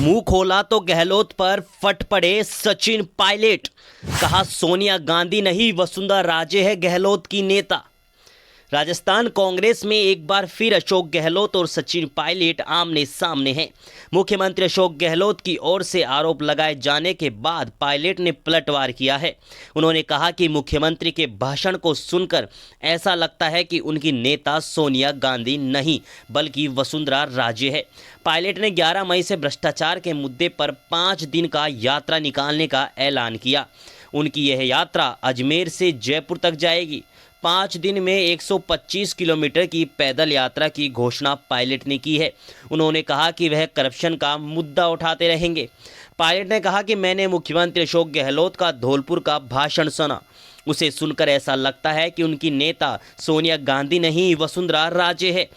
मुंह खोला तो गहलोत पर फट पड़े सचिन पायलट। कहा सोनिया गांधी नहीं वसुंधरा राजे है गहलोत की नेता। राजस्थान कांग्रेस में एक बार फिर अशोक गहलोत और सचिन पायलट आमने सामने हैं। मुख्यमंत्री अशोक गहलोत की ओर से आरोप लगाए जाने के बाद पायलट ने पलटवार किया है। उन्होंने कहा कि मुख्यमंत्री के भाषण को सुनकर ऐसा लगता है कि उनकी नेता सोनिया गांधी नहीं बल्कि वसुंधरा राजे है। पायलट ने 11 मई से भ्रष्टाचार के मुद्दे पर 5 दिन का यात्रा निकालने का ऐलान किया। उनकी यह यात्रा अजमेर से जयपुर तक जाएगी। 5 दिन में 125 किलोमीटर की पैदल यात्रा की घोषणा पायलट ने की है। उन्होंने कहा कि वह करप्शन का मुद्दा उठाते रहेंगे। पायलट ने कहा कि मैंने मुख्यमंत्री अशोक गहलोत का धौलपुर का भाषण सुना। उसे सुनकर ऐसा लगता है कि उनकी नेता सोनिया गांधी नहीं वसुंधरा राजे है।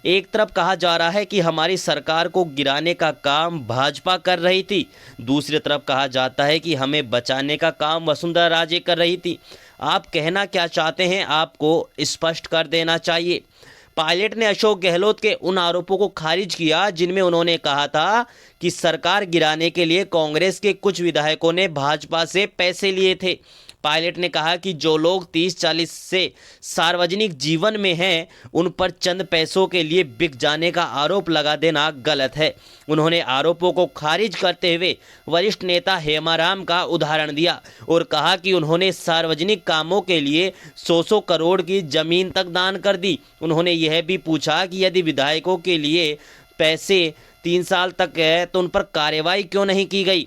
एक तरफ कहा जा रहा है कि हमारी सरकार को गिराने का काम भाजपा कर रही थी, दूसरी तरफ कहा जाता है कि हमें बचाने का काम वसुंधरा राजे कर रही थी। आप कहना क्या चाहते हैं, आपको स्पष्ट कर देना चाहिए। पायलट ने अशोक गहलोत के उन आरोपों को खारिज किया जिनमें उन्होंने कहा था कि सरकार गिराने के लिए कांग्रेस के कुछ विधायकों ने भाजपा से पैसे लिए थे। पायलट ने कहा कि जो लोग 30-40 से सार्वजनिक जीवन में हैं उन पर चंद पैसों के लिए बिक जाने का आरोप लगा देना गलत है। उन्होंने आरोपों को खारिज करते हुए वरिष्ठ नेता हेमाराम का उदाहरण दिया और कहा कि उन्होंने सार्वजनिक कामों के लिए 100 करोड़ की जमीन तक दान कर दी। उन्होंने यह भी पूछा कि यदि विधायकों के लिए पैसे 3 साल तक है तो उन पर कार्रवाई क्यों नहीं की गई।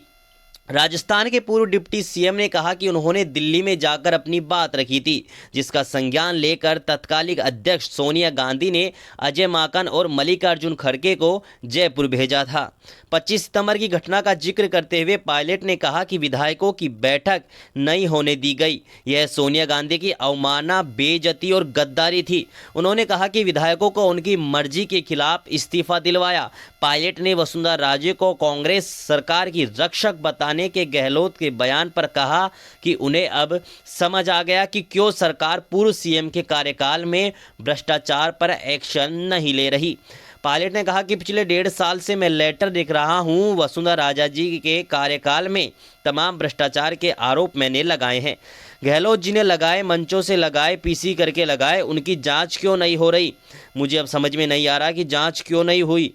राजस्थान के पूर्व डिप्टी सीएम ने कहा कि उन्होंने दिल्ली में जाकर अपनी बात रखी थी, जिसका संज्ञान लेकर तत्कालीन अध्यक्ष सोनिया गांधी ने अजय माकन और मल्लिकार्जुन खड़गे को जयपुर भेजा था। 25 सितंबर की घटना का जिक्र करते हुए पायलट ने कहा कि विधायकों की बैठक नहीं होने दी गई। यह सोनिया गांधी की अवमानना, बेइज्जती और गद्दारी थी। उन्होंने कहा कि विधायकों को उनकी मर्जी के खिलाफ इस्तीफा दिलवाया। पायलट ने वसुंधरा राजे को कांग्रेस सरकार की रक्षक बताने के गहलोत के बयान पर कहा कि उन्हें अब समझ आ गया कि क्यों सरकार पूर्व सीएम के कार्यकाल में भ्रष्टाचार पर एक्शन नहीं ले रही। पायलट ने कहा कि पिछले 1.5 साल से मैं लेटर लिख रहा हूं। वसुंधरा राजा जी के कार्यकाल में तमाम भ्रष्टाचार के आरोप मैंने लगाए हैं। गहलोत जी ने लगाए, मंचों से लगाए, पीसी करके लगाए, उनकी जांच क्यों नहीं हो रही। मुझे अब समझ में नहीं आ रहा कि जांच क्यों नहीं हुई।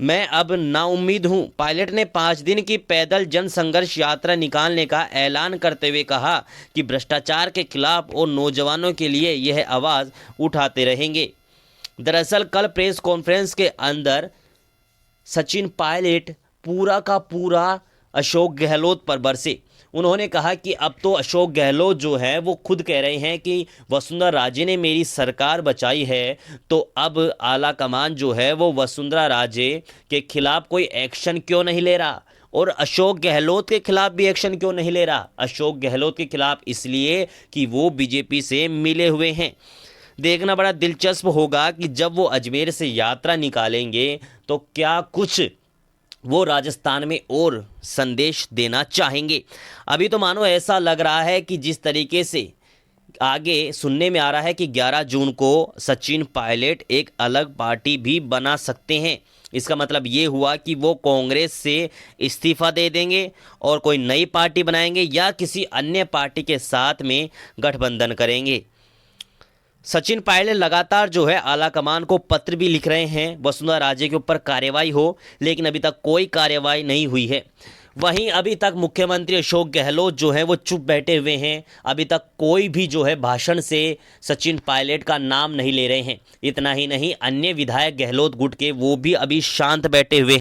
मैं अब नाउम्मीद हूं। पायलट ने 5 दिन की पैदल जन संघर्ष यात्रा निकालने का ऐलान करते हुए कहा कि भ्रष्टाचार के खिलाफ और नौजवानों के लिए यह आवाज़ उठाते रहेंगे। दरअसल कल प्रेस कॉन्फ्रेंस के अंदर सचिन पायलट पूरा का पूरा अशोक गहलोत पर बरसे। उन्होंने कहा कि अब तो अशोक गहलोत जो है वो खुद कह रहे हैं कि वसुंधरा राजे ने मेरी सरकार बचाई है, तो अब आला कमान जो है वो वसुंधरा राजे के खिलाफ कोई एक्शन क्यों नहीं ले रहा और अशोक गहलोत के खिलाफ भी एक्शन क्यों नहीं ले रहा। अशोक गहलोत के खिलाफ इसलिए कि वो बीजेपी से मिले हुए हैं। देखना बड़ा दिलचस्प होगा कि जब वो अजमेर से यात्रा निकालेंगे तो क्या कुछ वो राजस्थान में और संदेश देना चाहेंगे। अभी तो मानो ऐसा लग रहा है कि जिस तरीके से आगे सुनने में आ रहा है कि 11 जून को सचिन पायलट एक अलग पार्टी भी बना सकते हैं। इसका मतलब ये हुआ कि वो कांग्रेस से इस्तीफा दे देंगे और कोई नई पार्टी बनाएंगे या किसी अन्य पार्टी के साथ में गठबंधन करेंगे। सचिन पायलट लगातार जो है आला कमान को पत्र भी लिख रहे हैं वसुंधरा राजे के ऊपर कार्रवाई हो, लेकिन अभी तक कोई कार्रवाई नहीं हुई है। वहीं अभी तक मुख्यमंत्री अशोक गहलोत जो है वो चुप बैठे हुए हैं। अभी तक कोई भी जो है भाषण से सचिन पायलट का नाम नहीं ले रहे हैं। इतना ही नहीं, अन्य विधायक गहलोत गुट के वो भी अभी शांत बैठे हुए हैं।